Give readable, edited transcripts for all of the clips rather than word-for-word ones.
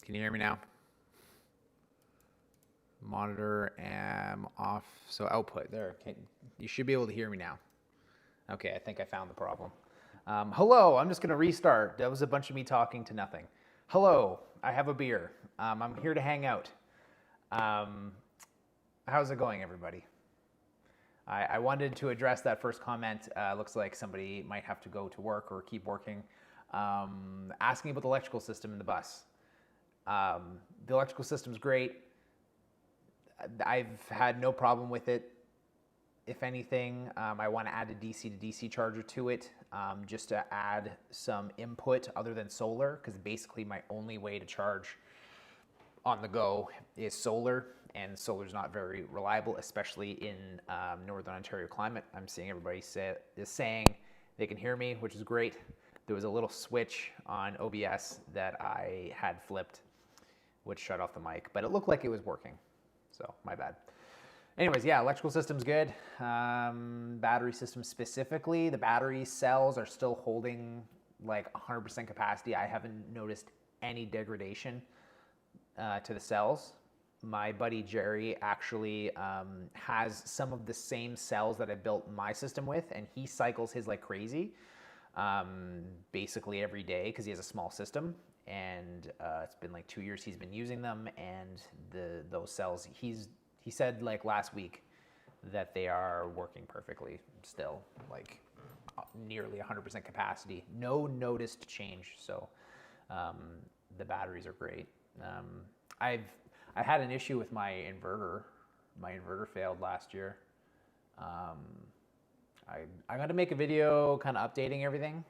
Can you hear me now? Monitor am off. So output there. You should be able to hear me now. Okay, I think I found the problem. Hello, I'm just going to restart. That was a bunch of me talking to nothing. Hello, I have a beer. I'm here to hang out. How's it going, everybody? I wanted to address that first comment. Looks like somebody might have to go to work or keep working. Asking about the electrical system in the bus. The electrical system's great. I've had no problem with it. If anything, I want to add a DC to DC charger to it just to add some input other than solar, because basically my only way to charge on the go is solar, and solar's not very reliable, especially in Northern Ontario climate. I'm seeing everybody is saying they can hear me, which is great. There was a little switch on OBS that I had flipped, which shut off the mic, but it looked like it was working, so my bad. Anyways, yeah, electrical system's good. Battery system specifically, the battery cells are still holding like 100% capacity. I haven't noticed any degradation to the cells. My buddy Jerry actually has some of the same cells that I built my system with, and he cycles his like crazy, basically every day, because he has a small system. And it's been like 2 years he's been using them, and those cells, he said like last week that they are working perfectly still, like nearly 100% capacity. No noticed change, so the batteries are great. I had an issue with my inverter. My inverter failed last year. I'm gonna make a video kind of updating everything.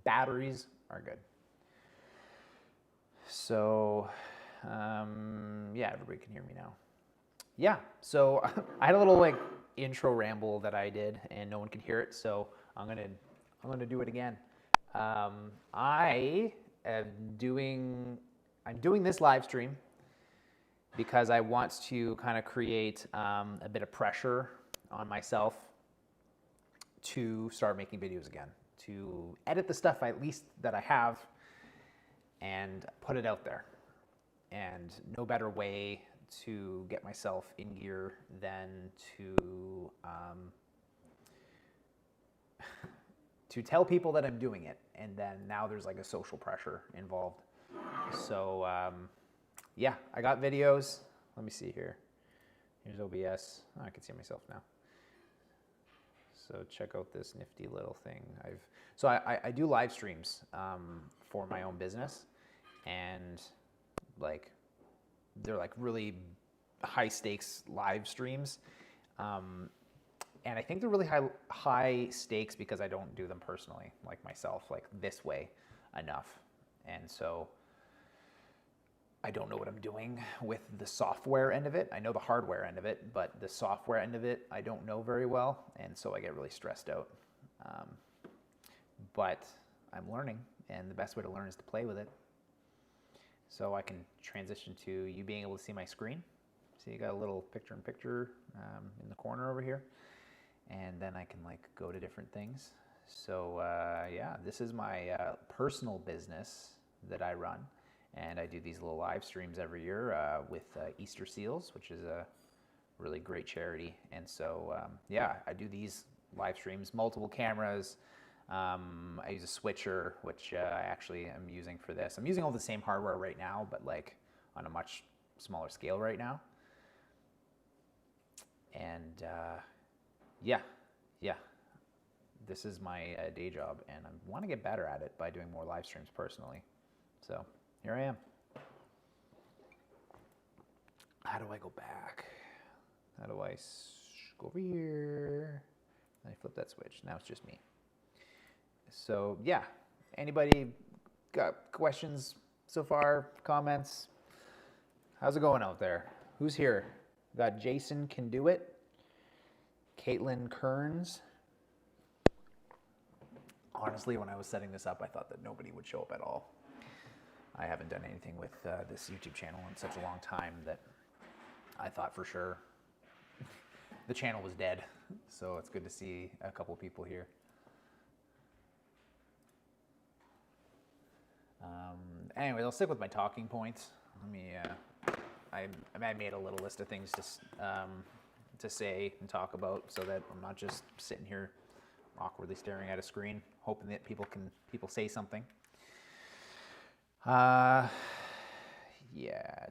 Batteries are good. So, yeah, everybody can hear me now. Yeah, so I had a little like intro ramble that I did, and no one could hear it, so I'm gonna do it again. I'm doing this live stream because I want to kind of create a bit of pressure on myself to start making videos again, to edit the stuff at least that I have and put it out there. And no better way to get myself in gear than to tell people that I'm doing it. And then now there's like a social pressure involved. So yeah, I got videos. Let me see here. Here's OBS. Oh, I can see myself now. So check out this nifty little thing. I do live streams for my own business, and like they're like really high stakes live streams, and I think they're really high stakes because I don't do them personally, like myself, like this way enough, and so I don't know what I'm doing with the software end of it. I know the hardware end of it, but the software end of it, I don't know very well, and so I get really stressed out. But I'm learning, and the best way to learn is to play with it. So I can transition to you being able to see my screen. So you got a little picture-in-picture in the corner over here, and then I can like go to different things. So yeah, this is my personal business that I run. And I do these little live streams every year with Easter Seals, which is a really great charity. And so, yeah, I do these live streams, multiple cameras. I use a switcher, which I actually am using for this. I'm using all the same hardware right now, but like on a much smaller scale right now. And yeah, this is my day job, and I want to get better at it by doing more live streams personally. So here I am. How do I go back? How do I go over here? I flip that switch. Now it's just me. So yeah, anybody got questions so far? Comments? How's it going out there? Who's here? Got Jason Can Do It. Caitlin Kearns. Honestly, when I was setting this up, I thought that nobody would show up at all. I haven't done anything with this YouTube channel in such a long time that I thought for sure the channel was dead. So it's good to see a couple people here. Anyways, I'll stick with my talking points. Let me. I made a little list of things to say and talk about, so that I'm not just sitting here awkwardly staring at a screen, hoping that people say something. Yeah,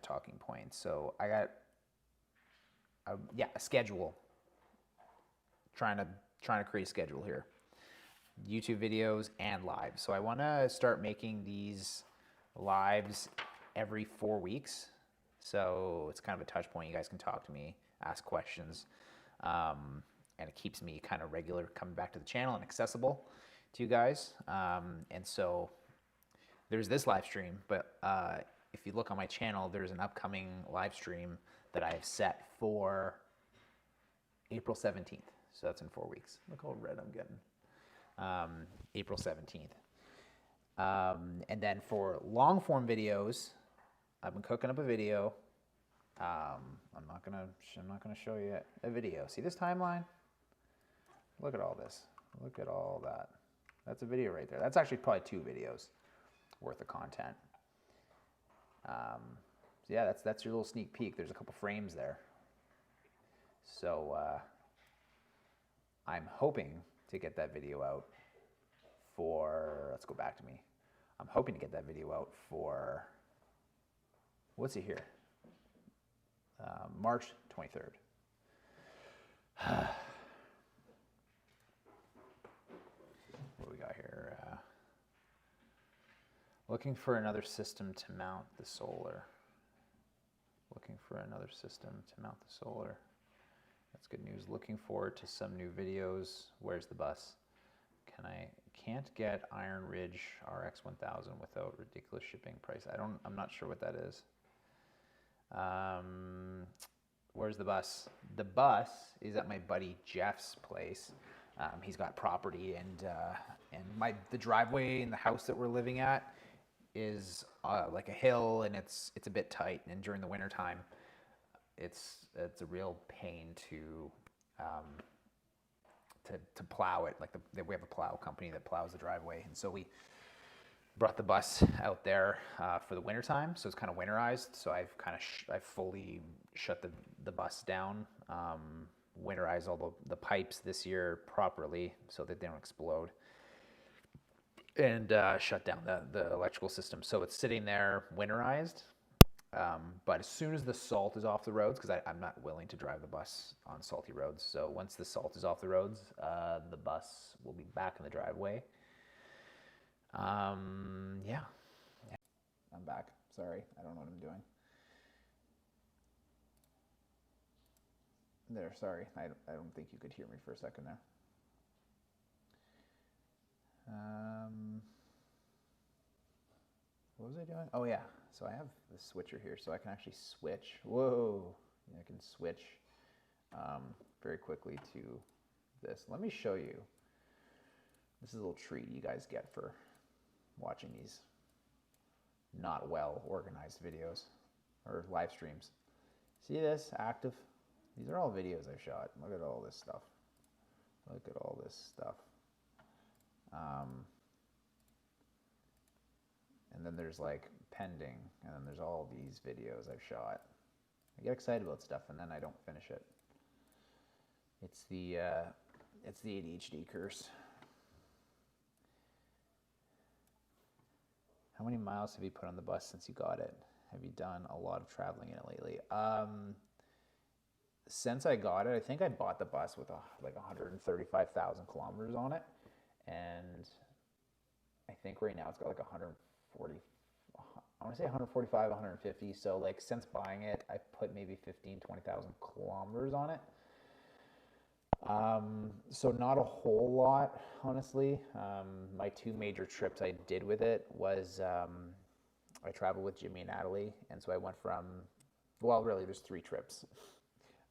talking points. So I got a schedule. Trying to create a schedule here. YouTube videos and lives. So I want to start making these lives every 4 weeks. So it's kind of a touch point. You guys can talk to me, ask questions, and it keeps me kind of regular, coming back to the channel and accessible to you guys. And so there's this live stream, but if you look on my channel, there's an upcoming live stream that I have set for April 17th. So that's in 4 weeks. Look how red I'm getting. April 17th. And then for long form videos, I've been cooking up a video. I'm not gonna show you a video. See this timeline? Look at all this. Look at all that. That's a video right there. That's actually probably 2 videos worth of content. So yeah, that's your little sneak peek. There's a couple frames there. So I'm hoping to get that video out for, let's go back to me. I'm hoping to get that video out for, what's it here? March 23rd. What do we got here? Looking for another system to mount the solar. Looking for another system to mount the solar. That's good news. Looking forward to some new videos. Where's the bus? Can't get Iron Ridge RX 1000 without ridiculous shipping price. I'm not sure what that is. Where's the bus? The bus is at my buddy Jeff's place. He's got property, and the driveway in the house that we're living at is like a hill, and it's a bit tight. And during the winter time, it's a real pain to plow it. Like we have a plow company that plows the driveway, and so we brought the bus out there for the winter time. So it's kind of winterized. So I've I've fully shut the bus down, winterized all the pipes this year properly so that they don't explode, and shut down the electrical system. So it's sitting there winterized. But as soon as the salt is off the roads, because I'm not willing to drive the bus on salty roads. So once the salt is off the roads, the bus will be back in the driveway. Yeah. I'm back. Sorry, I don't know what I'm doing. There, sorry. I don't think you could hear me for a second there. What was I doing? Oh yeah, so I have the switcher here, so I can actually switch. Whoa, I can switch very quickly to this. Let me show you. This is a little treat you guys get for watching these not well organized videos or live streams. See this, active? These are all videos I've shot. Look at all this stuff. Look at all this stuff. And then there's like pending, and then there's all these videos I've shot. I get excited about stuff and then I don't finish it. It's the ADHD curse. How many miles have you put on the bus since you got it? Have you done a lot of traveling in it lately? Since I got it, I think I bought the bus with like 135,000 kilometers on it, and I think right now it's got like 140. I want to say 145, 150. So like since buying it, I put maybe 15, 20,000 kilometers on it. So not a whole lot, honestly. My 2 major trips I did with it was I traveled with Jimmy and Natalie, and so I went from, well, really, there's 3 trips.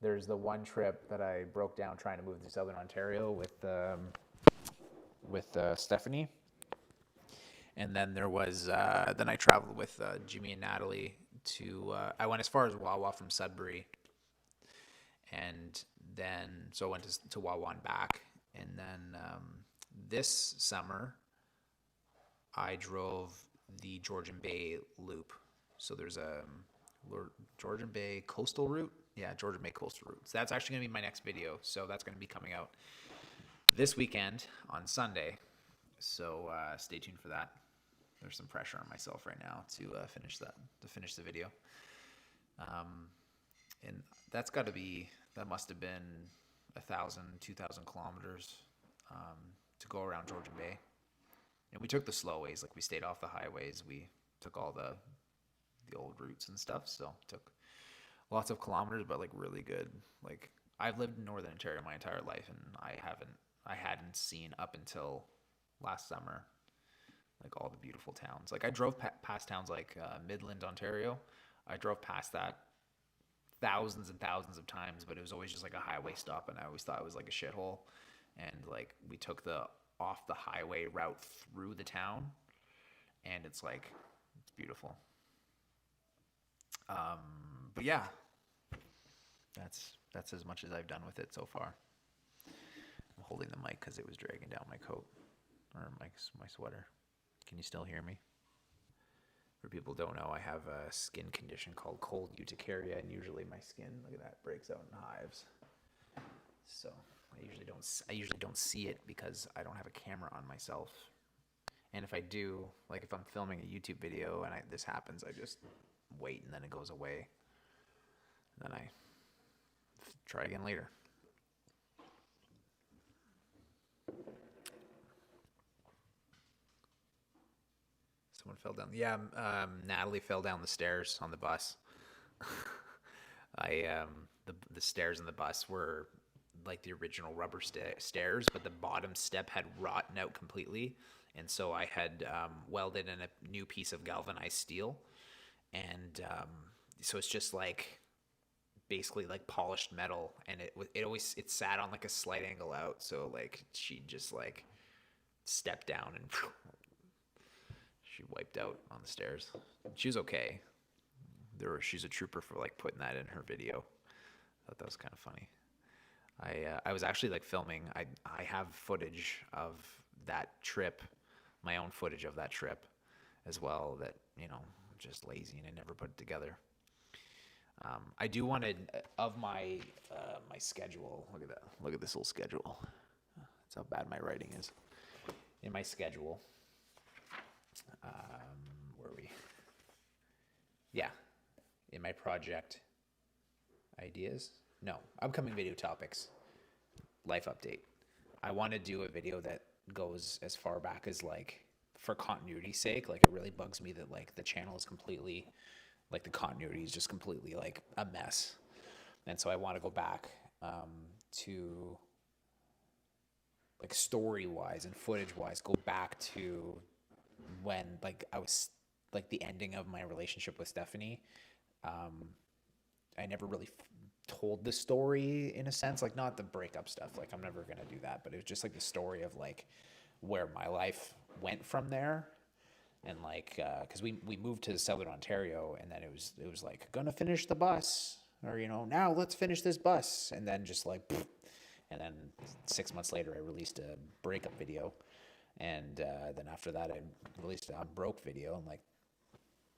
There's the one trip that I broke down trying to move to Southern Ontario with Stephanie, and then there was then I traveled with Jimmy and Natalie to I went as far as Wawa from Sudbury, and then so I went to Wawa and back, and then this summer I drove the Georgian Bay Loop. So there's a Georgian Bay Coastal Route. Yeah, Georgian Bay Coastal Route. So that's actually going to be my next video. So that's going to be coming out this weekend on Sunday. So stay tuned for that. There's some pressure on myself right now to finish the video. And that's got to be, that must have been 1,000, 2,000 kilometers to go around Georgian Bay. And we took the slow ways, like we stayed off the highways. We took all the old routes and stuff. So took lots of kilometers, but like really good. Like I've lived in Northern Ontario my entire life, and I hadn't seen up until last summer, like all the beautiful towns. Like I drove past towns like Midland, Ontario. I drove past that thousands and thousands of times, but it was always just like a highway stop, and I always thought it was like a shithole. And like we took the off the highway route through the town, and it's beautiful. But yeah, that's as much as I've done with it so far. I'm holding the mic because it was dragging down my coat or my sweater. Can you still hear me? For people who don't know, I have a skin condition called cold urticaria, and usually my skin, look at that, breaks out in hives. So I usually don't see it because I don't have a camera on myself. And if I do, like if I'm filming a YouTube video and this happens, I just wait and then it goes away. And then I try again later. Someone fell down. Yeah, Natalie fell down the stairs on the bus. The stairs in the bus were like the original rubber stairs, but the bottom step had rotten out completely, and so I had welded in a new piece of galvanized steel, and so it's just like basically like polished metal, and it sat on like a slight angle out, so like she just like stepped down and she wiped out on the stairs. She was okay. She's a trooper for like putting that in her video. I thought that was kind of funny. I was actually like filming. I have footage of that trip, my own footage of that trip as well, that, I'm just lazy and I never put it together. I do want to, of my my schedule, look at that. Look at this little schedule. That's how bad my writing is. In my schedule, where are we? Yeah, in my project ideas. No, upcoming video topics, life update. I want to do a video that goes as far back as like, for continuity's sake, like it really bugs me that like the channel is completely, like the continuity is just completely like a mess. And so I want to go back to like story wise and footage wise, go back to when like I was like the ending of my relationship with Stephanie. I never really told the story in a sense, like not the breakup stuff, like I'm never gonna do that, but it was just like the story of like where my life went from there. And like because we moved to Southern Ontario, and then it was like gonna finish the bus, or now let's finish this bus, and then just like pfft. And then 6 months later I released a breakup video, and then after that I released a broke video. And like,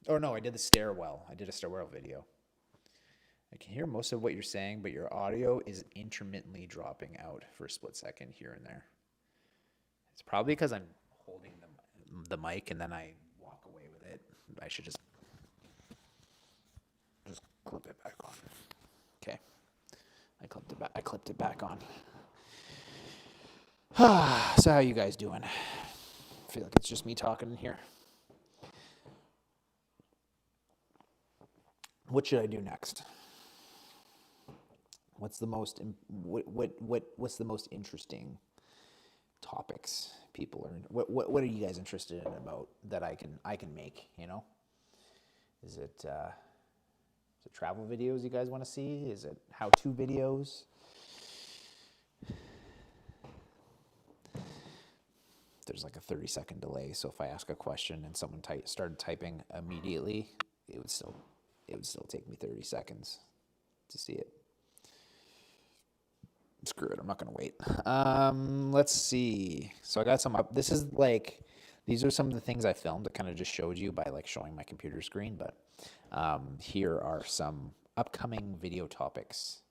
oh no, I did a stairwell video. I can hear most of what you're saying, but your audio is intermittently dropping out for a split second here and there. It's probably because I'm holding the mic and then I walk away with it. I should just clip it back on. Okay. I clipped it back on. So how you guys doing? I feel like it's just me talking in here. What should I do next? What's the most interesting topics people are? What are you guys interested in about that I can make? Is it travel videos you guys want to see? Is it how-to videos? There's like a 30-second delay, so if I ask a question and someone started typing immediately, it would still take me 30 seconds to see it. Screw it, I'm not gonna wait. Let's see. So I got some up. This is like these are some of the things I filmed. I kind of just showed you by like showing my computer screen, but here are some upcoming video topics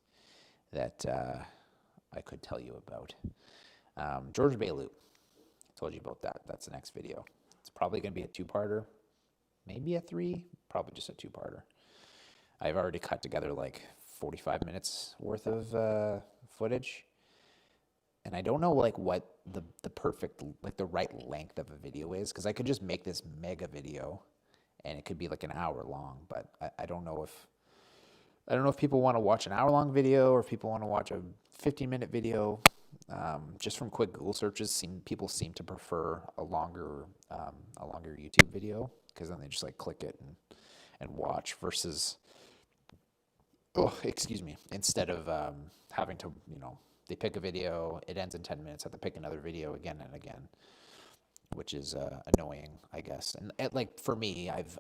that I could tell you about. George Bay Loop. I told you about that. That's the next video. It's probably going to be a two-parter, maybe a three, probably just a two-parter. I've already cut together like 45 minutes worth of footage. And I don't know like what the perfect, like the right length of a video is, because I could just make this mega video and it could be like an hour long, but I don't know if people want to watch an hour long video or if people want to watch a 15-minute video. Just from quick Google searches, people seem to prefer a longer YouTube video, because then they just like click it and watch, versus, instead of having to, they pick a video, it ends in 10 minutes, have to pick another video again and again, which is annoying, I guess. And like for me, I've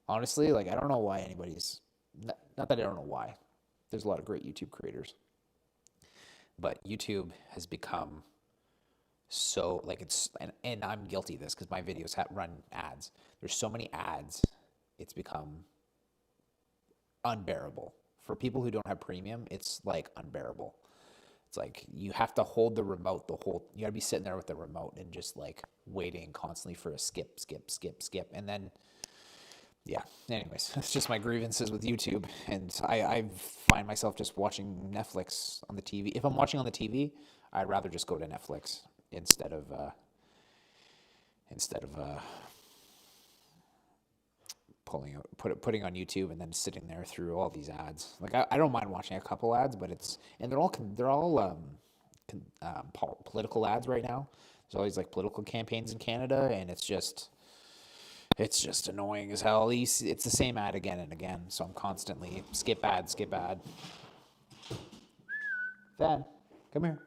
honestly, like, I don't know why anybody's, not that I don't know why. There's a lot of great YouTube creators, but YouTube has become so, like, it's, and I'm guilty of this because my videos run ads. There's so many ads, it's become unbearable. For people who don't have premium, it's like unbearable. It's like you have to hold the remote you gotta be sitting there with the remote and just like waiting constantly for a skip. And then, yeah, anyways, that's just my grievances with YouTube. And I find myself just watching Netflix on the TV. If I'm watching on the TV, I'd rather just go to Netflix instead of putting on YouTube and then sitting there through all these ads. Like I don't mind watching a couple ads, but they're all political ads right now. There's always like political campaigns in Canada, and it's just annoying as hell. It's the same ad again and again, so I'm constantly skip ad. Dad, come here.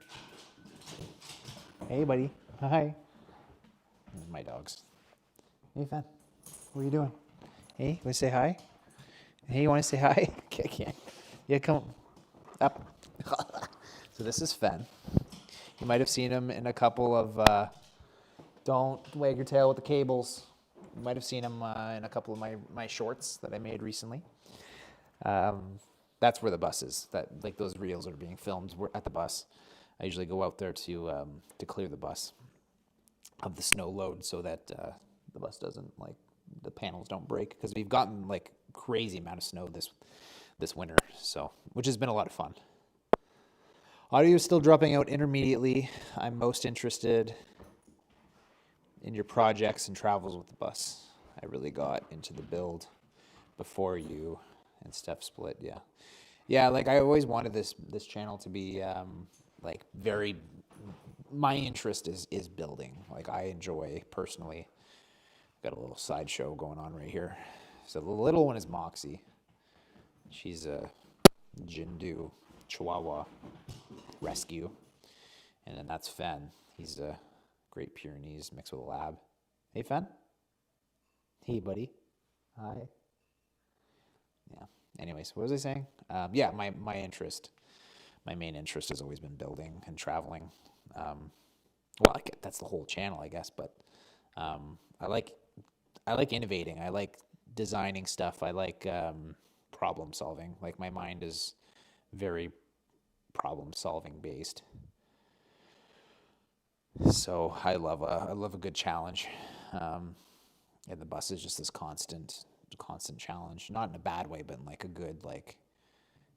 Hey, buddy. Hi. My dogs. Hey, Fan. What are you doing? Hey, you want to say hi? Hey, you want to say hi? Okay. Yeah, come up. So this is Fen. You might have seen him in a couple of Don't Wag Your Tail with the Cables. You might have seen him in a couple of my shorts that I made recently. That's where the bus is. That, like, those reels are being filmed. We're at the bus. I usually go out there to clear the bus of the snow load so that the bus doesn't, like, the panels don't break, because we've gotten like crazy amount of snow this winter, so, which has been a lot of fun. Audio is still dropping out intermediately. I'm most interested in your projects and travels with the bus. I really got into the build before you and Steph split. Yeah, like I always wanted this channel to be like very, my interest is building. Like I enjoy personally. Got a little sideshow going on right here. So the little one is Moxie. She's a Jindu Chihuahua rescue. And then that's Fen. He's a Great Pyrenees mixed with a lab. Hey, Fen. Hey, buddy. Hi. Yeah. Anyways, what was I saying? Yeah, my main interest has always been building and traveling. Well, that's the whole channel, I guess. But I like innovating. I like designing stuff. I like problem solving. Like my mind is very problem solving based. So I love a good challenge. And the bus is just this constant challenge. Not in a bad way, but in like a good, like,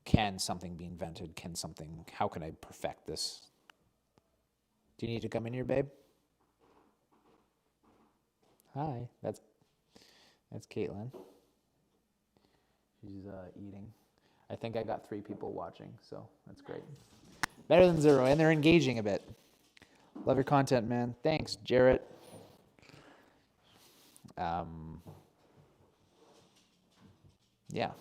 can something be invented? How can I perfect this? Do you need to come in here, babe? Hi, that's Caitlin. She's eating. I think I got 3 people watching, so that's great. Better than 0, and they're engaging a bit. Love your content, man. Thanks, Jarrett. Yeah.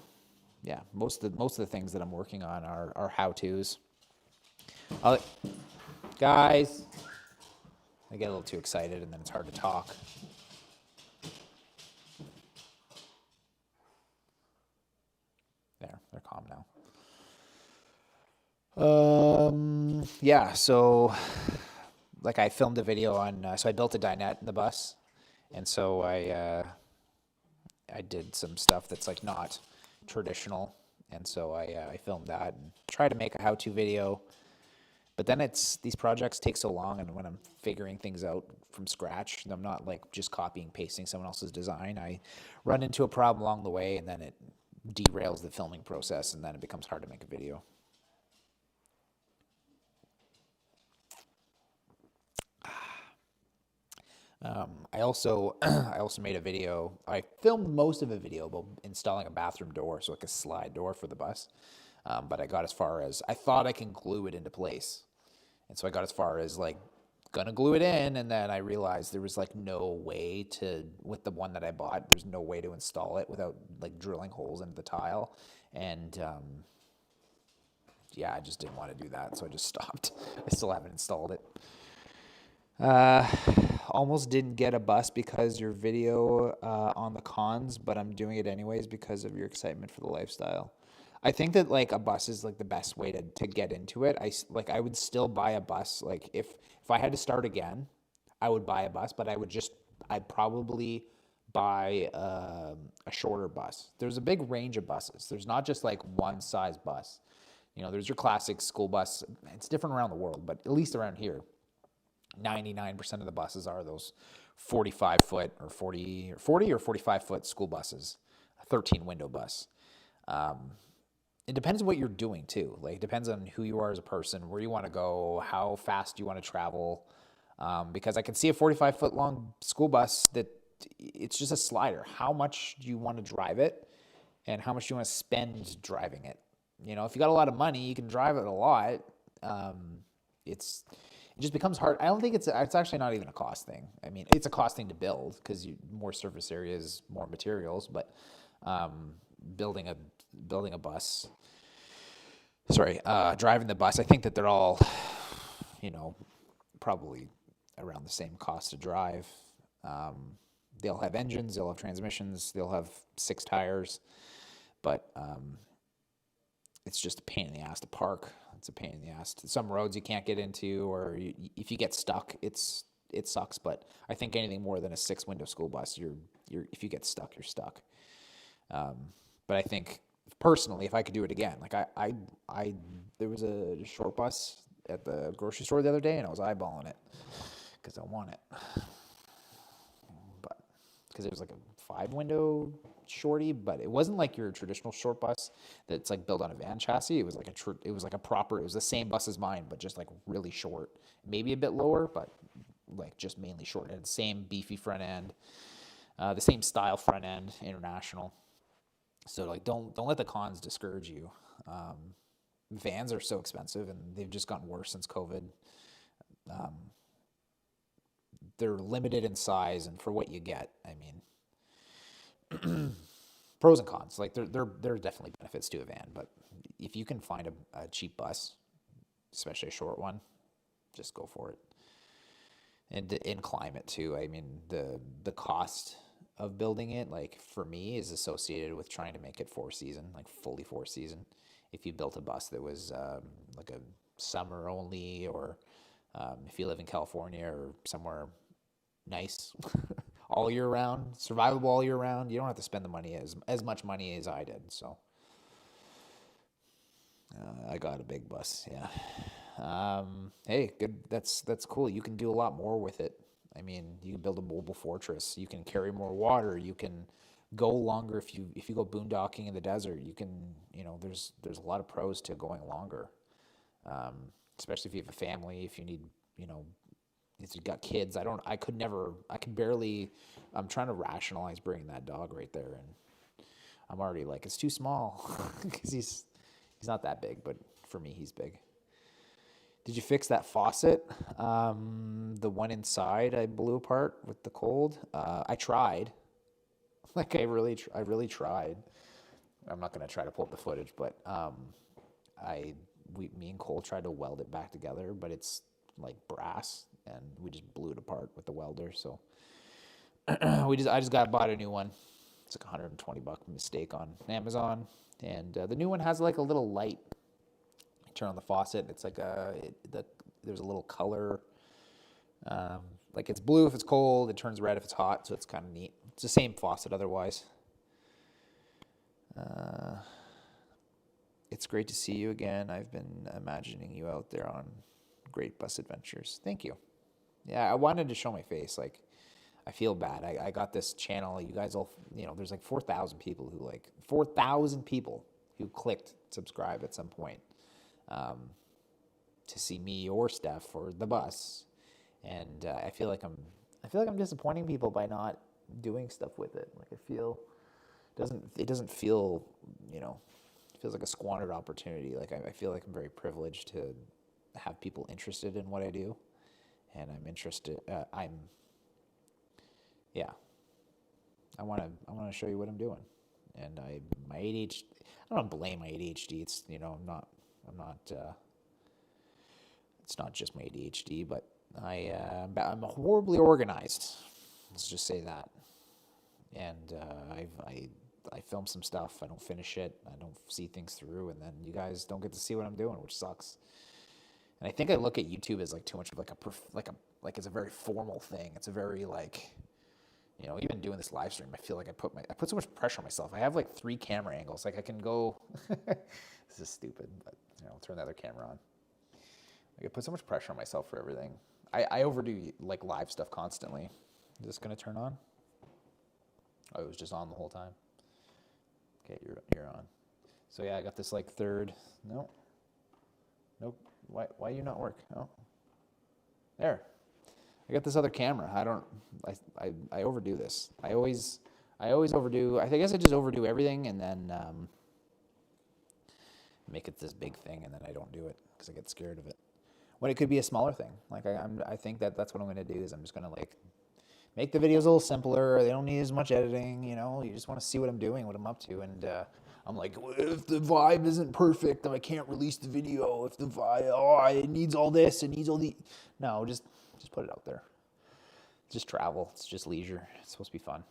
Most of the things that I'm working on are how-tos. Guys, I get a little too excited, and then it's hard to talk. There, they're calm now. Yeah, so like I filmed a video on, so I built a dinette in the bus, And so I did some stuff that's like not traditional, and so I filmed that and tried to make a how-to video. But then it's these projects take so long, and when I'm figuring things out from scratch, I'm not like just copying pasting someone else's design. I run into a problem along the way, and then it derails the filming process, and then it becomes hard to make a video. I also I also made a video. I filmed most of a video about installing a bathroom door, so like a slide door for the bus. But I got as far as I thought I can glue it into place, and so I got as far as like gonna glue it in, and then I realized there was like no way to with the one that I bought. There's no way to install it without like drilling holes into the tile, and yeah, I just didn't want to do that, so I just stopped. I still haven't installed it. Uh, Almost didn't get a bus because your video on the cons, but I'm doing it anyways because of your excitement for the lifestyle. I think that like a bus is like the best way to get into it. Like I would still buy a bus. Like if I had to start again, I would buy a bus, but I'd probably buy a shorter bus. There's a big range of buses. There's not just like one size bus. You know, there's your classic school bus. It's different around the world, but at least around here, 99% of the buses are those 45 foot or 40 or 45 foot school buses, a 13 window bus. It depends on what you're doing too. Like it depends on who you are as a person, where you want to go, how fast you want to travel. Because I can see a 45-foot long school bus that it's just a slider. How much do you want to drive it, and how much do you want to spend driving it? You know, if you got a lot of money, you can drive it a lot. It's it just becomes hard. I don't think it's actually not even a cost thing. I mean, it's a cost thing to build because more surface areas, more materials, but um, building a building a bus, driving the bus. I think that they're all, you know, probably around the same cost to drive. They'll have engines, they'll have transmissions, they'll have six tires, but it's just a pain in the ass to park. It's a pain in the ass. Some roads you can't get into, or if you get stuck, it sucks. But I think anything more than a six window school bus, you're if you get stuck, you're stuck. But I think personally, if I could do it again, like I there was a short bus at the grocery store the other day, and I was eyeballing it because I want it, but because it was like a five window shorty, but it wasn't like your traditional short bus that's like built on a van chassis. It was like it was the same bus as mine, but just like really short, maybe a bit lower, but like just mainly short. It had the same beefy front end, the same style front end, international. So like don't let the cons discourage you. Vans are so expensive, and they've just gotten worse since COVID. They're limited in size and for what you get. I mean, pros and cons. Like there are definitely benefits to a van, but if you can find a cheap bus, especially a short one, just go for it. And in climate too. I mean, the cost of building it, like for me, is associated with trying to make it four season, like fully four season. If you built a bus that was like a summer only, or if you live in California or somewhere nice all year round, survivable all year round, you don't have to spend the money as much money as I did. So I got a big bus, yeah. Hey, good. That's cool. You can do a lot more with it. I mean, you can build a mobile fortress. You can carry more water. You can go longer if you go boondocking in the desert. You can, you know, there's a lot of pros to going longer, especially if you have a family. If you need, you know, if you've got kids. I could never. I can barely. I'm trying to rationalize bringing that dog right there, and I'm already like it's too small because he's not that big, but for me, he's big. Did you fix that faucet? The one inside I blew apart with the cold. I tried. Like I really tried. I'm not gonna try to pull up the footage, but I, me and Cole tried to weld it back together, but it's like brass, and we just blew it apart with the welder. So I just got bought a new one. It's like $120 mistake on Amazon, and the new one has like a little light. You turn on the faucet. It's like there's a little color like it's blue if it's cold, it turns red if it's hot, so it's kind of neat. It's the same faucet otherwise. It's great to see you again. I've been imagining you out there on great bus adventures. Thank you. Yeah, I wanted to show my face. Like, I feel bad. I got this channel. You guys all, there's like 4,000 people who clicked subscribe at some point to see me or Steph or the bus. And I feel like I'm disappointing people by not doing stuff with it. Like, it doesn't feel, it feels like a squandered opportunity. Like, I feel like I'm very privileged to have people interested in what I do. And I'm interested, I want to show you what I'm doing. And my ADHD, I don't blame my ADHD. It's, it's not just my ADHD, but I'm horribly organized. Let's just say that. And I film some stuff. I don't finish it. I don't see things through. And then you guys don't get to see what I'm doing, which sucks. And I think I look at YouTube as like too much of like it's a very formal thing. It's a very even doing this live stream, I feel like I put so much pressure on myself. I have like 3 camera angles. Like I can go, this is stupid, but I'll turn the other camera on. Like I put so much pressure on myself for everything. I overdo like live stuff constantly. Is this gonna turn on? Oh, it was just on the whole time. Okay, you're on. So yeah, I got this like third. Nope. Why you not work? Oh, there. I got this other camera. I overdo this. I always overdo. I guess I just overdo everything and then make it this big thing, and then I don't do it because I get scared of it. When it could be a smaller thing. Like I think that's what I'm going to do is I'm just going to like make the videos a little simpler. They don't need as much editing. You just want to see what I'm doing, what I'm up to, and I'm like, if the vibe isn't perfect, then I can't release the video. If the vibe, it needs all this, it needs all the, no, just put it out there. Just travel. It's just leisure. It's supposed to be fun.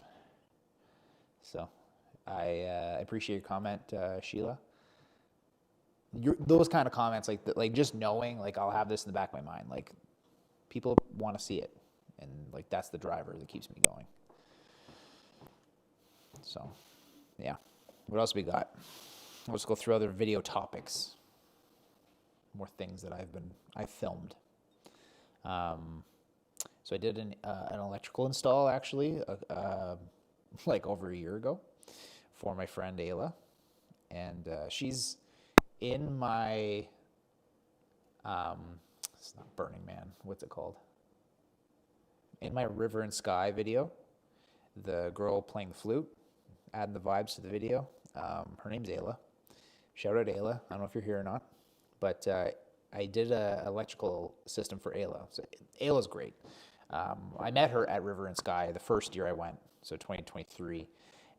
So I appreciate your comment, Sheila. Those kind of comments, like just knowing, like I'll have this in the back of my mind. Like people want to see it, and like that's the driver that keeps me going. So, yeah. What else we got? Let's go through other video topics. More things that I've filmed. So I did an electrical install actually, like over a year ago, for my friend Ayla, and she's in my, it's not Burning Man. What's it called? In my River and Sky video, the girl playing the flute, adding the vibes to the video. Her name's Ayla. Shout out Ayla. I don't know if you're here or not, but I did an electrical system for Ayla. So Ayla's great. I met her at River and Sky the first year I went, so 2023,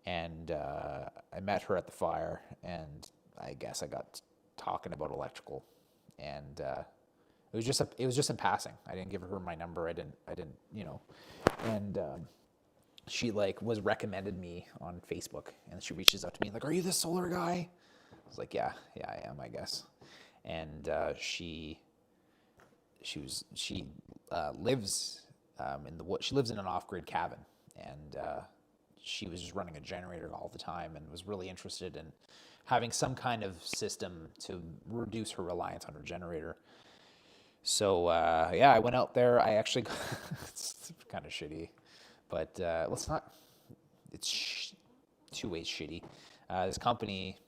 and I met her at the fire, and I guess I got talking about electrical, and it was just in passing. I didn't give her my number. I didn't, and she like was recommended me on Facebook, and she reaches out to me like, "Are you the solar guy?" I was like, "Yeah, I am, I guess." And she lives in the wood. She lives in an off-grid cabin, and she was just running a generator all the time, and was really interested in having some kind of system to reduce her reliance on her generator. So I went out there. I actually, it's kind of shitty, but let's not. It's 2 ways shitty. This company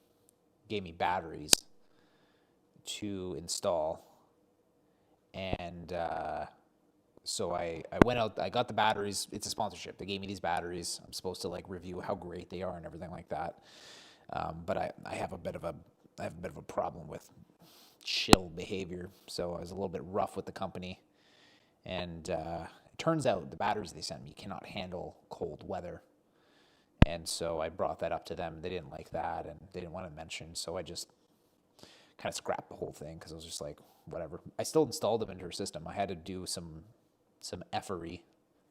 gave me batteries to install, and so I went out. I got the batteries. It's a sponsorship. They gave me these batteries. I'm supposed to like review how great they are and everything like that. But I have a bit of a problem with chill behavior, so I was a little bit rough with the company, and it turns out the batteries they sent me cannot handle cold weather, and so I brought that up to them. They didn't like that, and they didn't want to mention, so I just kind of scrapped the whole thing because I was just like, whatever. I still installed them into her system. I had to do some effery,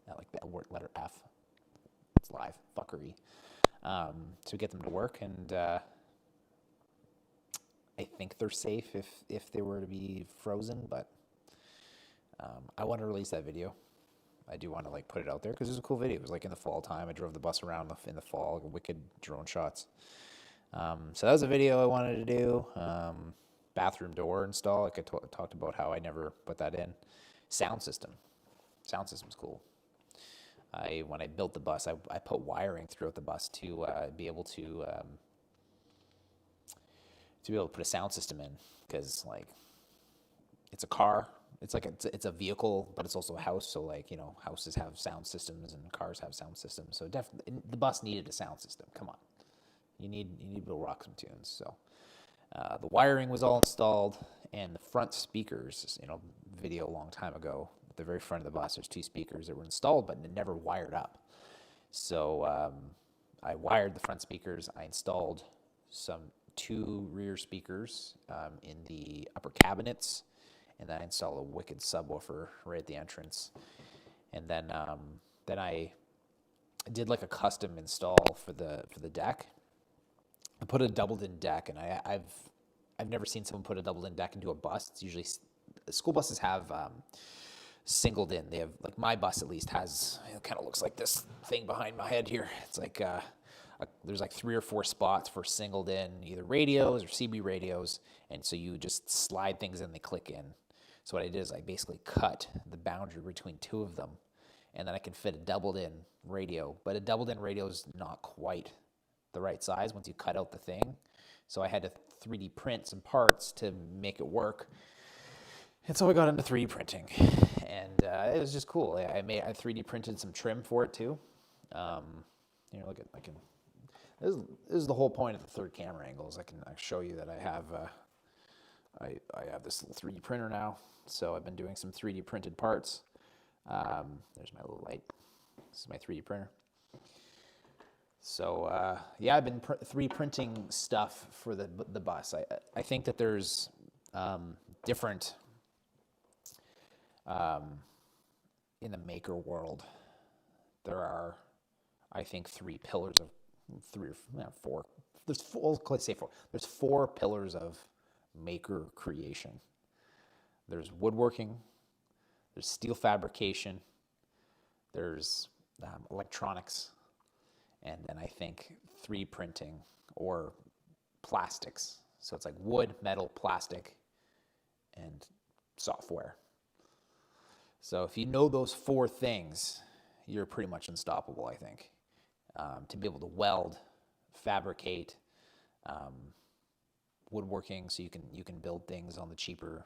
not like that word letter F. It's live fuckery to get them to work, and I think they're safe if they were to be frozen, but I want to release that video. I do want to like put it out there because it was a cool video. It was like in the fall time. I drove the bus around in the fall, like, wicked drone shots. So that was a video I wanted to do. Bathroom door install. Like I talked about how I never put that in. Sound system. Sound system's cool. When I built the bus, I put wiring throughout the bus to be able to put a sound system in, because like it's a car. It's like it's a vehicle, but it's also a house. So like, you know, houses have sound systems and cars have sound systems. So definitely the bus needed a sound system. Come on, you need to be able to rock some tunes. So the wiring was all installed, and the front speakers. You know, video a long time ago. At the very front of the bus, there's 2 speakers that were installed, but never wired up. So I wired the front speakers. I installed 2 rear speakers in the upper cabinets, and then I installed a wicked subwoofer right at the entrance. And then I did like a custom install for the deck. I put a doubled-in deck, and I've never seen someone put a doubled-in deck into a bus. It's usually school buses have singled in. They have, like, my bus at least has, it kind of looks like this thing behind my head here. It's like there's like 3 or 4 spots for singled in either radios or CB radios, and so you just slide things in, they click in. So what I did is I basically cut the boundary between 2 of them, and then I can fit a doubled in radio. But a doubled in radio is not quite the right size once you cut out the thing. So I had to 3D print some parts to make it work. And so I got into 3D printing, and it was just cool. I 3D printed some trim for it too. You know, look at, this is the whole point of the third camera angle, is I can show you that I have this little 3D printer now. So I've been doing some 3D printed parts. There's my little light. This is my 3D printer. So yeah, I've been 3D printing stuff for the bus. I think that there's different in the maker world. There are, I think, 3 pillars of 3 or 4. There's 4. Let's say 4. There's 4 pillars of maker creation. There's woodworking. There's steel fabrication. There's electronics. And then I think 3D printing or plastics. So it's like wood, metal, plastic, and software. So if you know those 4 things, you're pretty much unstoppable, I think. To be able to weld, fabricate, woodworking, so you can build things on the cheaper.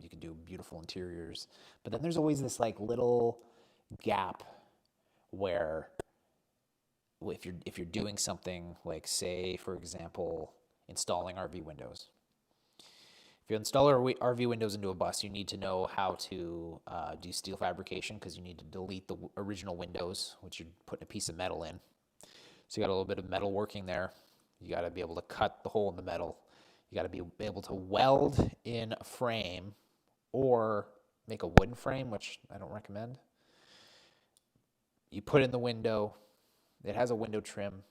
You can do beautiful interiors. But then there's always this like little gap where if you're doing something like, say, for example, installing RV windows. If you install RV windows into a bus, you need to know how to do steel fabrication, because you need to delete the original windows, which you're putting a piece of metal in. So you got a little bit of metal working there. You got to be able to cut the hole in the metal. You got to be able to weld in a frame or make a wooden frame, which I don't recommend. You put in the window. It has a window trim,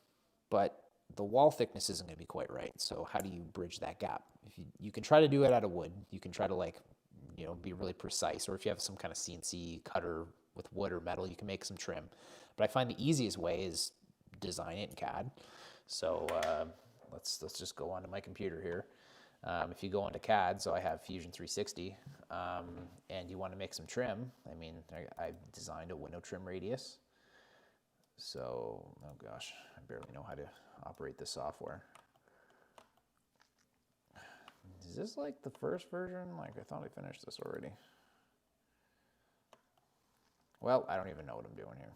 but the wall thickness isn't going to be quite right. So how do you bridge that gap? If you can try to do it out of wood. You can try to, like, you know, be really precise. Or if you have some kind of CNC cutter with wood or metal, you can make some trim. But I find the easiest way is design it in CAD. So let's just go onto my computer here. If you go onto CAD, so I have Fusion 360, and you want to make some trim. I mean, I've designed a window trim radius. So, oh gosh, I barely know how to operate this software. Is this like the first version? Like, I thought I finished this already. Well, I don't even know what I'm doing here.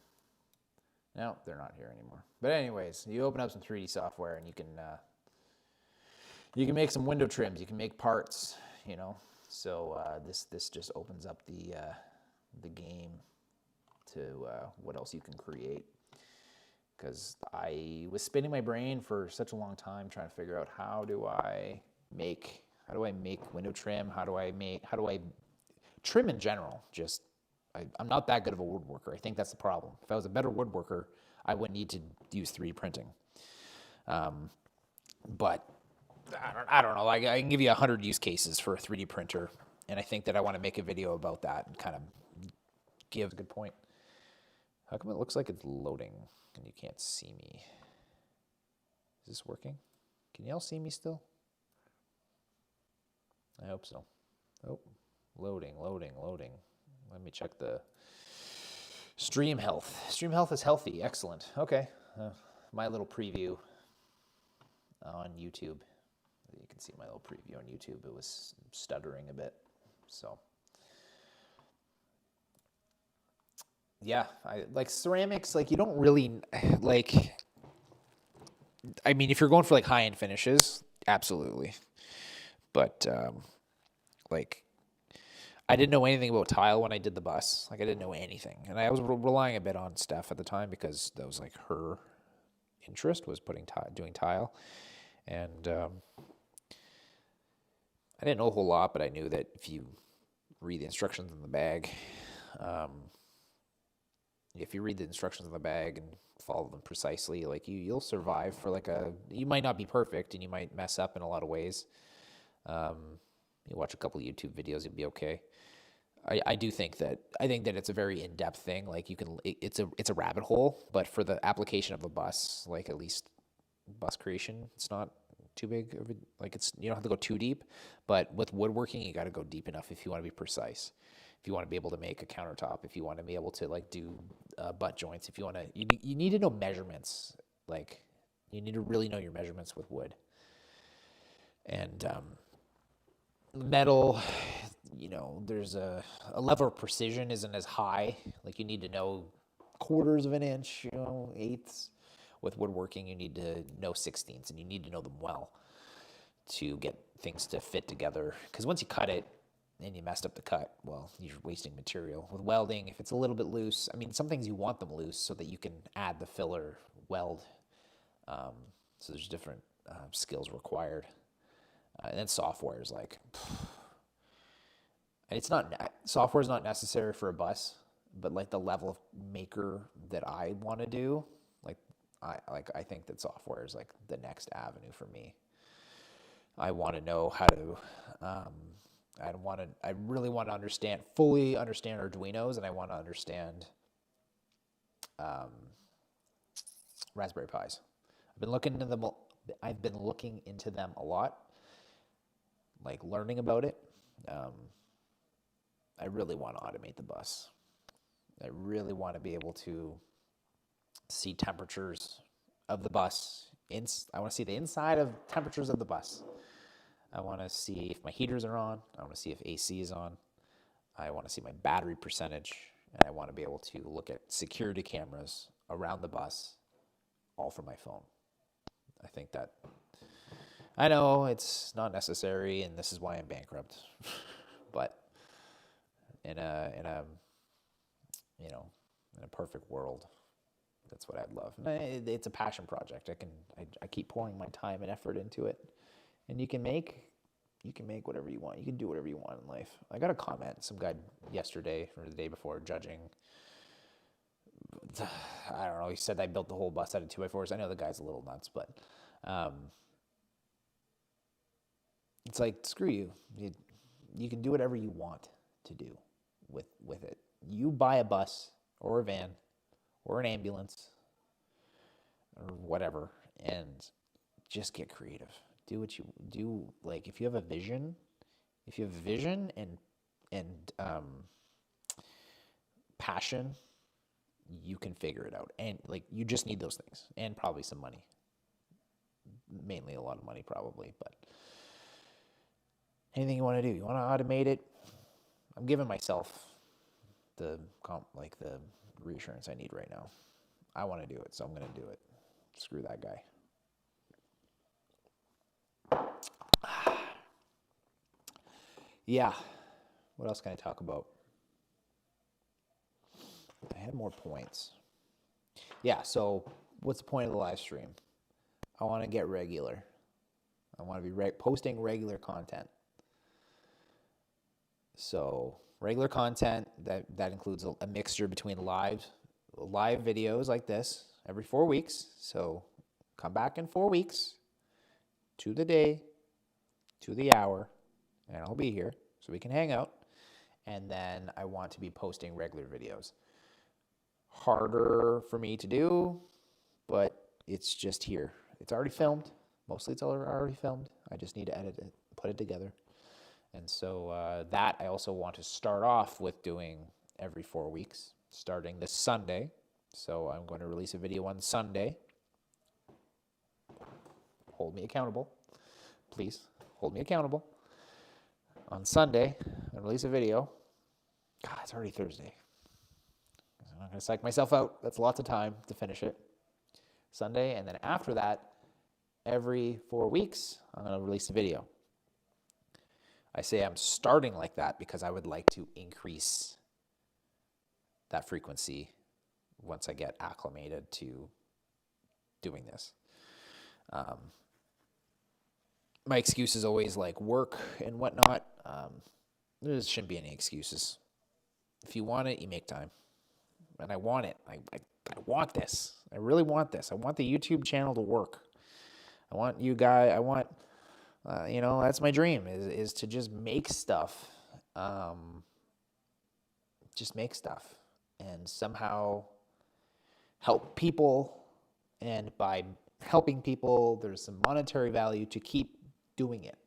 No, they're not here anymore. But anyways, you open up some 3D software, and you can make some window trims. You can make parts, you know. So this just opens up the game to what else you can create. Because I was spinning my brain for such a long time trying to figure out how do I make window trim? How do I trim in general? Just I'm not that good of a woodworker. I think that's the problem. If I was a better woodworker, I wouldn't need to use 3D printing. But I don't know. I can give you 100 use cases for a 3D printer, and I think that I want to make a video about that and kind of give. Good point. How come it looks like it's loading and you can't see me? Is this working? Can y'all see me still? I hope so. Oh, loading. Let me check the stream health. Stream health is healthy. Excellent. Okay. My little preview on YouTube. You can see my little preview on YouTube. It was stuttering a bit. So, yeah, I like ceramics. Like, you don't really like. I mean, if you're going for like high end finishes, absolutely. But like, I didn't know anything about tile when I did the bus. Like, I didn't know anything, and I was relying a bit on Steph at the time because that was like her interest was doing tile, and I didn't know a whole lot, but I knew that if you read the instructions in the bag, if you read the instructions in the bag and follow them precisely, like you'll survive for like you might not be perfect and you might mess up in a lot of ways. You watch a couple of YouTube videos, you'll be okay. I think that it's a very in-depth thing. Like it's a rabbit hole, but for the application of a bus, like at least bus creation, it's not too big of like you don't have to go too deep, but with woodworking, you got to go deep enough if you want to be precise. If you want to be able to make a countertop, if you want to be able to like do butt joints, if you want to, you need to know measurements. Like you need to really know your measurements with wood. And metal, there's a level of precision isn't as high. Like you need to know quarters of an inch, eighths. With woodworking, you need to know sixteenths, and you need to know them well to get things to fit together. Because once you cut it and you messed up the cut, well, you're wasting material. With welding, if it's a little bit loose, I mean, some things you want them loose so that you can add the filler weld. So there's different skills required. And then software is like, software is not necessary for a bus, but like the level of maker that I want to do, I think that software is like the next avenue for me. I want to know how to, I really want to fully understand Arduinos, and I want to understand Raspberry Pis. I've been looking into them a lot, like learning about it. I really want to automate the bus. I really want to be able to see temperatures of the bus. I want to see the inside of temperatures of the bus. I want to see if my heaters are on. I want to see if AC is on. I want to see my battery percentage. And I want to be able to look at security cameras around the bus, all from my phone. I think that, I know it's not necessary, and this is why I'm bankrupt. But in a perfect world, that's what I'd love. It's a passion project. I keep pouring my time and effort into it, and you can make whatever you want. You can do whatever you want in life. I got a comment, some guy yesterday or the day before judging. I don't know. He said I built the whole bus out of 2x4s. I know the guy's a little nuts, but it's like, screw you. You can do whatever you want to do with it. You buy a bus or a van or an ambulance or whatever, and just get creative. Do what you do. Like if you have a vision and passion, you can figure it out. And like you just need those things and probably some money. Mainly a lot of money probably, but anything you want to do. You want to automate it. I'm giving myself the reassurance I need right now. I want to do it, so I'm going to do it. Screw that guy. Yeah. What else can I talk about? I had more points. Yeah, so what's the point of the live stream? I want to get regular. I want to be posting regular content. So regular content, that includes a mixture between live videos like this every 4 weeks. So come back in 4 weeks to the day, to the hour, and I'll be here so we can hang out. and then I want to be posting regular videos. Harder for me to do, but it's just here. It's already filmed. Mostly it's already filmed. I just need to edit it, put it together. And so that I also want to start off with doing every 4 weeks, starting this Sunday. So I'm going to release a video on Sunday. Hold me accountable. Please hold me accountable. On Sunday, I release a video. God, it's already Thursday. I'm not going to psych myself out. That's lots of time to finish it. Sunday, and then after that, every 4 weeks, I'm going to release a video. I say I'm starting like that because I would like to increase that frequency once I get acclimated to doing this. My excuse is always like work and whatnot. There shouldn't be any excuses. If you want it, you make time. And I want it. I want this. I really want this. I want the YouTube channel to work. I want you guys, that's my dream is to just make stuff. Just make stuff and somehow help people. And by helping people, there's some monetary value to keep doing it.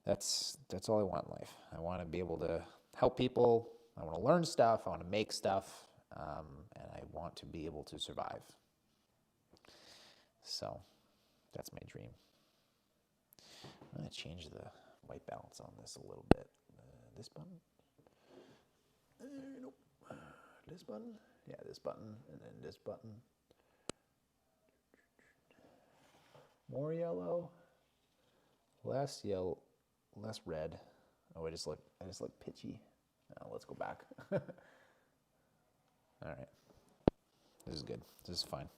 That's all I want in life. I want to be able to help people. I want to learn stuff. I want to make stuff. And I want to be able to survive. So that's my dream. I'm going to change the white balance on this a little bit. This button? Nope. This button? Yeah, this button. And then this button. More yellow. Less yellow. Less red. Oh, I just look pitchy. Now let's go back. All right. This is good. This is fine.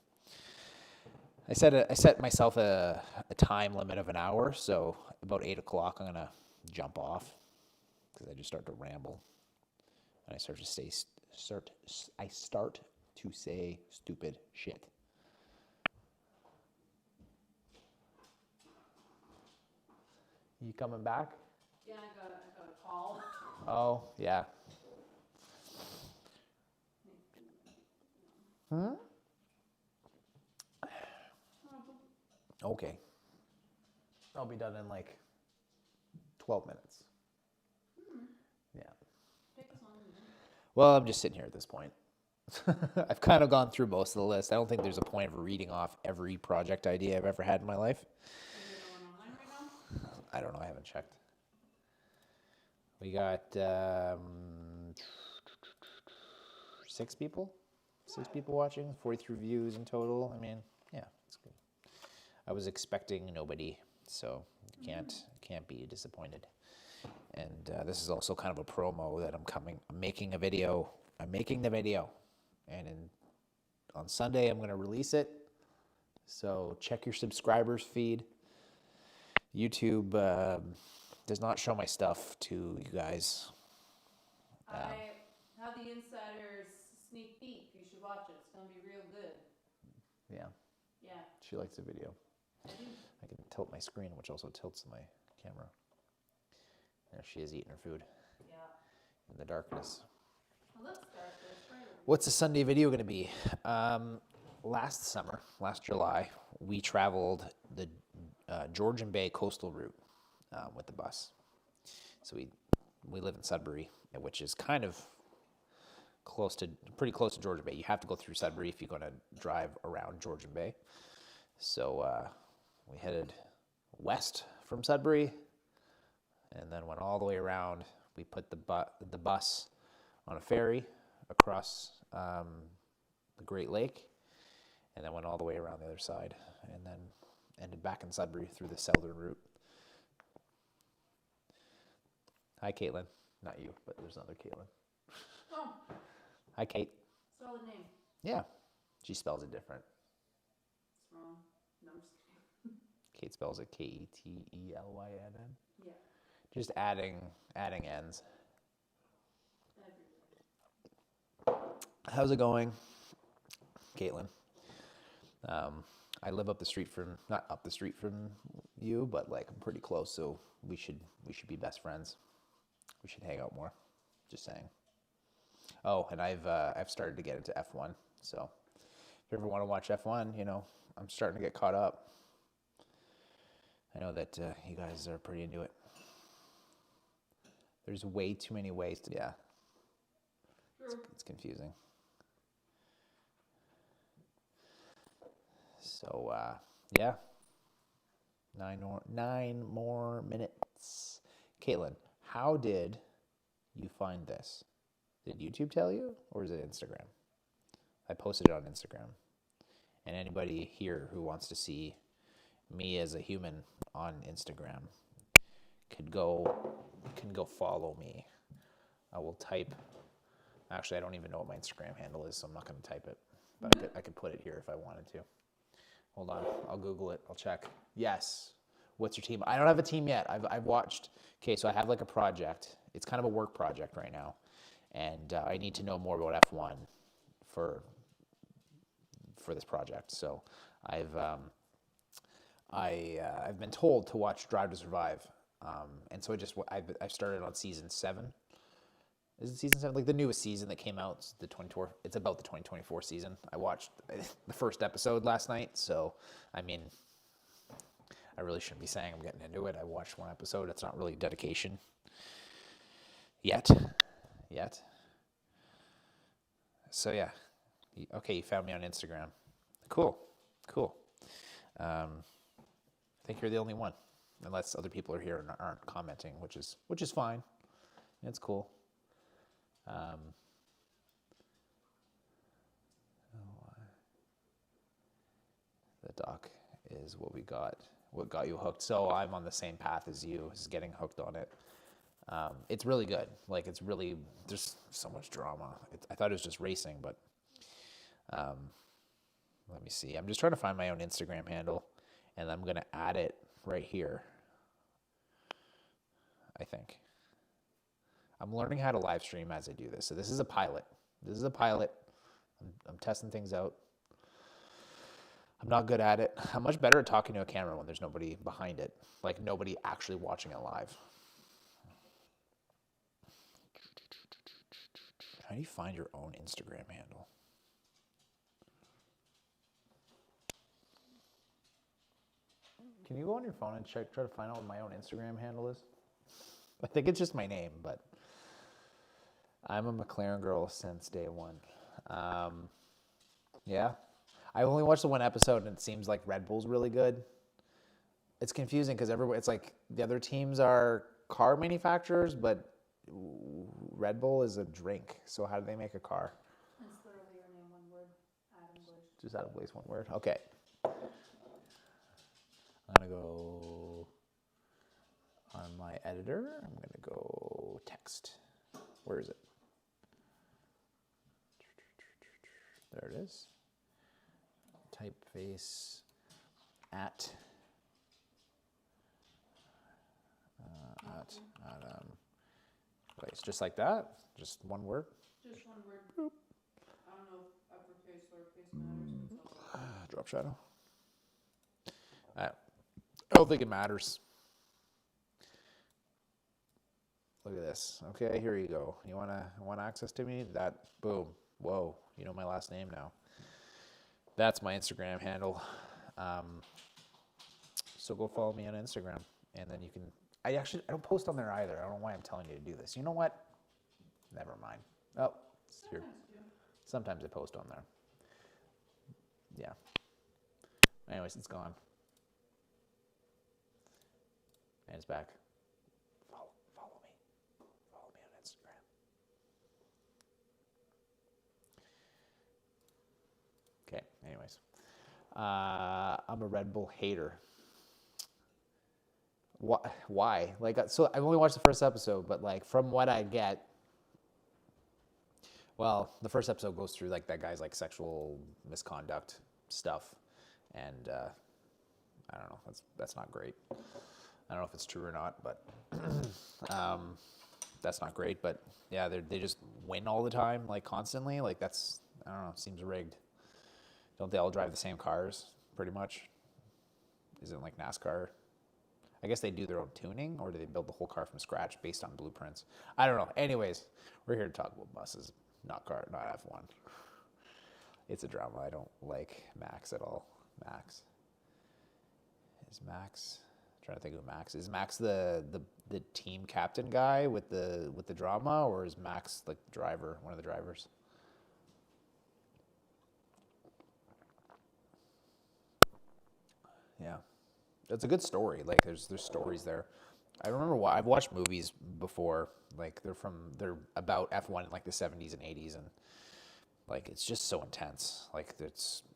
I set myself a time limit of an hour, so about 8 o'clock I'm gonna jump off because I just start to ramble, and I start to say stupid shit. You coming back? Yeah, I got a call. Oh yeah. Okay. I'll be done in like 12 minutes. Yeah. Take us on. Well, I'm just sitting here at this point. I've kind of gone through most of the list. I don't think there's a point of reading off every project idea I've ever had in my life. Is it going online right now? I don't know. I haven't checked. We got 6 people. 6 people watching. 43 views in total. I mean, yeah, it's good. I was expecting nobody, so you can't be disappointed. And this is also kind of a promo that I'm making a video. I'm making the video, and on Sunday I'm going to release it. So check your subscribers feed. YouTube does not show my stuff to you guys. I have the insider's sneak peek. You should watch it. It's going to be real good. Yeah, Yeah, she likes the video. I do. I can tilt my screen, which also tilts my camera. There she is eating her food Yeah. in the darkness. Well, let's start this. What's the Sunday video going to be? Last July, we traveled the Georgian Bay coastal route with the bus. So we live in Sudbury, which is kind of pretty close to Georgian Bay. You have to go through Sudbury if you're going to drive around Georgian Bay. So we headed west from Sudbury, and then went all the way around. We put the bus on a ferry across the Great Lake, and then went all the way around the other side, and then ended back in Sudbury through the southern route. Hi, Caitlin. Not you, but there's another Caitlin. Oh, Hi, Kate. solid name. Yeah, she spells it different. It's wrong. No, I'm just kidding. Kate spells it Ketelyn. Yeah. Just adding N's. Everywhere. How's it going, Caitlin? I live up the street from, not up the street from you, but like I'm pretty close, so we should be best friends. We should hang out more. Just saying. Oh, and I've started to get into F1. So if you ever want to watch F1, I'm starting to get caught up. I know that you guys are pretty into it. There's way too many ways to, yeah. It's confusing. So, yeah. 9 more minutes. Caitlin, how did you find this? Did YouTube tell you, or is it Instagram? I posted it on Instagram. And anybody here who wants to see me as a human on Instagram can go follow me. I will type. Actually, I don't even know what my Instagram handle is, so I'm not going to type it. But I could put it here if I wanted to. Hold on, I'll Google it. I'll check. Yes. What's your team? I don't have a team yet. I've watched. Okay, so I have like a project. It's kind of a work project right now, and I need to know more about F1 for this project. So I've been told to watch Drive to Survive, and so I've started on season 7. Is it season 7? Like the newest season that came out, it's about the 2024 season. I watched the first episode last night, so I mean, I really shouldn't be saying I'm getting into it. I watched one episode. It's not really dedication yet. So yeah, okay, you found me on Instagram. Cool. I think you're the only one, unless other people are here and aren't commenting, which is fine. It's cool. The doc is what got you hooked. So I'm on the same path as you, is getting hooked on it. It's really good. Like there's so much drama. I thought it was just racing, but let me see. I'm just trying to find my own Instagram handle, and I'm going to add it right here, I think. I'm learning how to live stream as I do this. So this is a pilot. I'm testing things out. I'm not good at it. I'm much better at talking to a camera when there's nobody behind it, like nobody actually watching it live. How do you find your own Instagram handle? Can you go on your phone and try to find out what my own Instagram handle is? I think it's just my name, but I'm a McLaren girl since day one. Yeah. I only watched the one episode, and it seems like Red Bull's really good. It's confusing because it's like the other teams are car manufacturers, but Red Bull is a drink. So how do they make a car? It's literally your name, one word. Adam Blish. Just Adam Blish, one word. Okay. I'm going to go on my editor. I'm going to go text. Where is it? There it is. Typeface at Adam Blish. Just like that? Just one word? Just one word. Boop. I don't know if uppercase, lowercase matters. But it's Drop shadow. I don't think it matters. Look at this. Okay, here you go. You want access to me? That, boom. Whoa, you know my last name now. That's my Instagram handle. So go follow me on Instagram, and then you can. I don't post on there either. I don't know why I'm telling you to do this. You know what? Never mind. Oh, here. Sometimes I post on there. Yeah. Anyways, it's gone. And it's back. Follow me. Follow me on Instagram. Okay, anyways. I'm a Red Bull hater. Why? Like, so I've only watched the first episode, but like from what I get, well, the first episode goes through like that guy's like sexual misconduct stuff, and I don't know. That's not great. I don't know if it's true or not, but that's not great. But yeah, they just win all the time, like constantly. Like that's, I don't know, seems rigged. Don't they all drive the same cars, pretty much? Isn't like NASCAR? I guess they do their own tuning, or do they build the whole car from scratch based on blueprints? I don't know. Anyways, we're here to talk about buses, not F1. It's a drama. I don't like Max at all. Max. Is Max? I'm trying to think who Max is. Max the team captain guy with the drama, or is Max like the driver, one of the drivers? Yeah, it's a good story. Like there's stories there. I remember why I've watched movies before. Like they're about F1 in like the 70s and 80s, and like it's just so intense. Like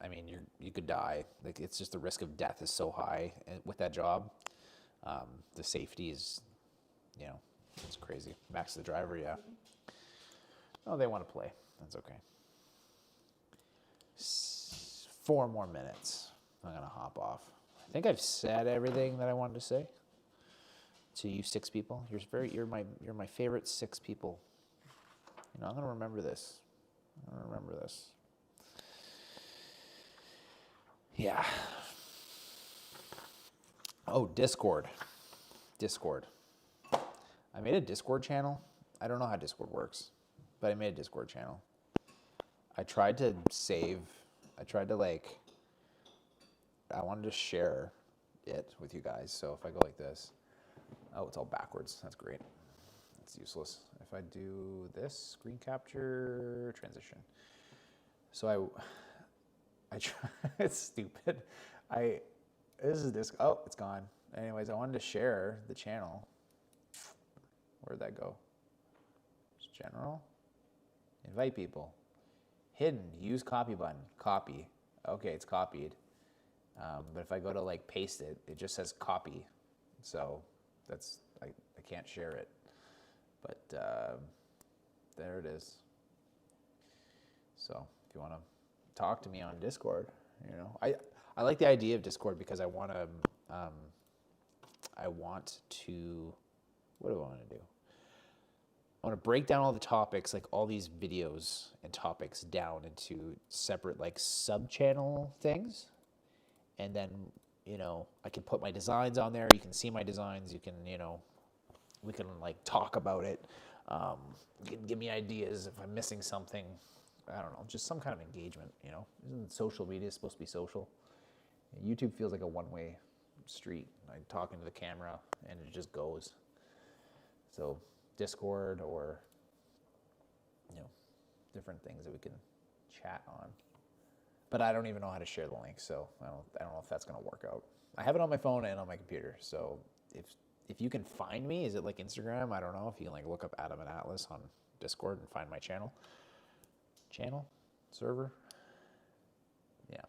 I mean, you could die. Like it's just the risk of death is so high with that job. The safety is, it's crazy. Max the driver, yeah. Oh, they want to play. That's okay. 4 more minutes. I'm gonna hop off. I think I've said everything that I wanted to say to you 6 people. You're my favorite 6 people. I'm gonna remember this. Yeah. Oh, Discord. I made a Discord channel. I don't know how Discord works, but I made a Discord channel. I tried to I wanted to share it with you guys. So if I go like this, oh, it's all backwards. That's great. It's useless. If I do this, screen capture, transition. So I try, it's stupid. Oh, it's gone. Anyways, I wanted to share the channel. Where'd that go? It's general. Invite people. Hidden, use copy button. Copy. Okay, it's copied. But if I go to like paste it, it just says copy. So I can't share it. But there it is. So if you want to talk to me on Discord, I like the idea of Discord because I want to, what do I want to do? I want to break down all the topics, like all these videos and topics down into separate like sub-channel things. And then, I can put my designs on there. You can see my designs. You can, we can like talk about it. You can give me ideas if I'm missing something. I don't know, just some kind of engagement, Isn't social media supposed to be social? YouTube feels like a one-way street. I talk into the camera and it just goes. So Discord or, different things that we can chat on. But I don't even know how to share the link, so I don't know if that's gonna work out. I have it on my phone and on my computer, so if you can find me, is it like Instagram? I don't know. If you can like look up Adam and Atlas on Discord and find my channel, server, yeah.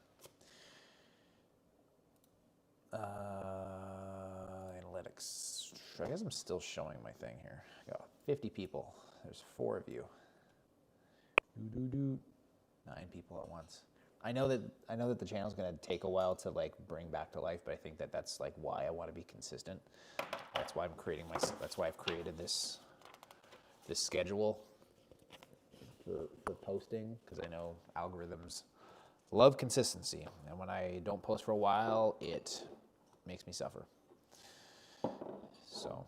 Analytics. I guess I'm still showing my thing here. I got 50 people. There's 4 of you. 9 people at once. I know that the channel's gonna take a while to like bring back to life, but I think that's like why I want to be consistent. That's why I've created this schedule for posting, because I know algorithms love consistency, and when I don't post for a while, it makes me suffer. So,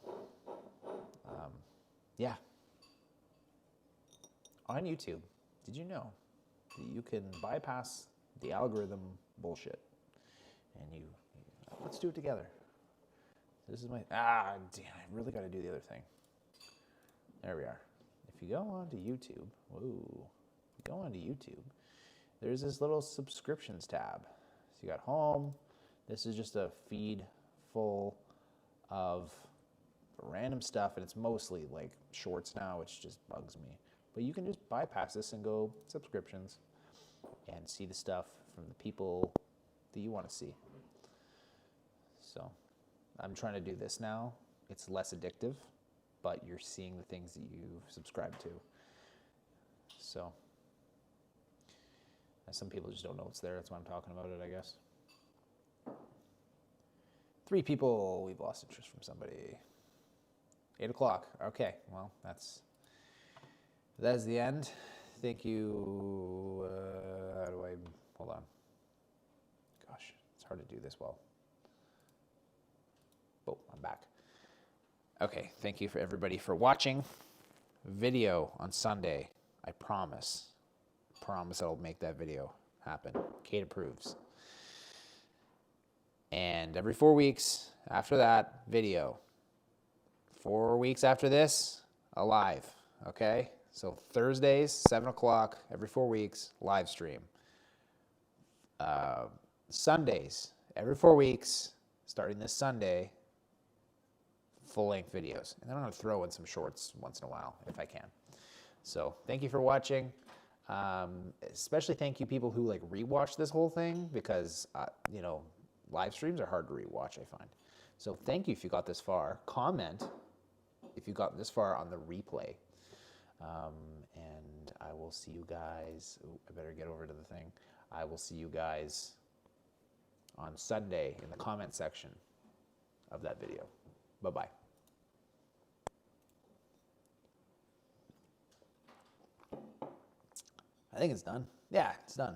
yeah. On YouTube, did you know that you can bypass the algorithm bullshit? And let's do it together. This is damn, I really got to do the other thing. There we are. If you go onto YouTube, there's this little subscriptions tab. So you got home. This is just a feed full of random stuff, and it's mostly like shorts now, which just bugs me. But you can just bypass this and go subscriptions and see the stuff from the people that you want to see. So I'm trying to do this now. It's less addictive, but you're seeing the things that you've subscribed to. So some people just don't know it's there. That's why I'm talking about it, I guess. 3 people, we've lost interest from somebody. 8 o'clock. Okay, well, that's the end. Thank you. How do I, hold on. Gosh, it's hard to do this well. Oh, I'm back. Okay, thank you for everybody for watching. Video on Sunday. I promise. Promise I'll make that video happen. Kate approves. And every 4 weeks after that, video. 4 weeks after this, a live. Okay? So Thursdays, 7 o'clock, every 4 weeks, live stream. Sundays, every 4 weeks, starting this Sunday, full-length videos. And then I'm going to throw in some shorts once in a while, if I can. So thank you for watching. Especially thank you people who like rewatch this whole thing, because, live streams are hard to rewatch, I find. So thank you if you got this far. Comment if you got this far on the replay. And I will see you guys. Ooh, I better get over to the thing. I will see you guys on Sunday in the comment section of that video. Bye-bye. I think it's done. Yeah, it's done.